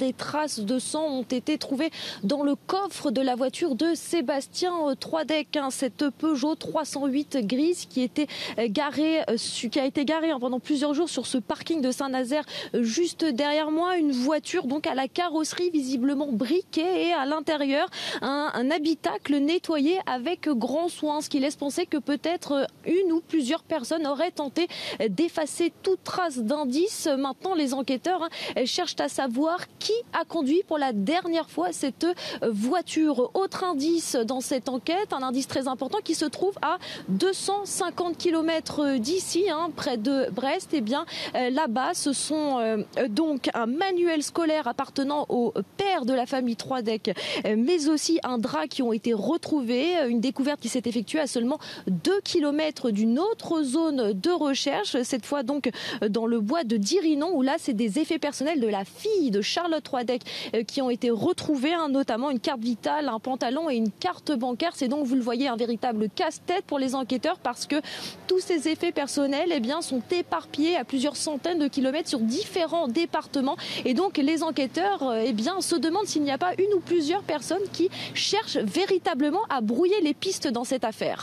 Des traces de sang ont été trouvées dans le coffre de la voiture de Sébastien Troidec, cette Peugeot 308 grise qui a été garée pendant plusieurs jours sur ce parking de Saint-Nazaire juste derrière moi. Une voiture donc à la carrosserie visiblement briquée et à l'intérieur un habitacle nettoyé avec grand soin, ce qui laisse penser que peut-être une ou plusieurs personnes auraient tenté d'effacer toute trace d'indice. Maintenant, les enquêteurs cherchent à savoir qui a conduit pour la dernière fois cette voiture. Autre indice dans cette enquête, un indice très important qui se trouve à 250 km d'ici, près de Brest. Eh bien, là-bas, ce sont donc un manuel scolaire appartenant au père de la famille Troidec, mais aussi un drap qui ont été retrouvés. Une découverte qui s'est effectuée à seulement 2 km d'une autre zone de recherche, cette fois donc dans le bois de Dirinon, où là, c'est des effets personnels de la fille de Charlotte Troidec qui ont été retrouvés, notamment une carte vitale, un pantalon et une carte bancaire. C'est donc, vous le voyez, un véritable casse-tête pour les enquêteurs parce que tous ces effets personnels sont éparpillés à plusieurs centaines de kilomètres sur différents départements. Et donc, les enquêteurs se demandent s'il n'y a pas une ou plusieurs personnes qui cherchent véritablement à brouiller les pistes dans cette affaire.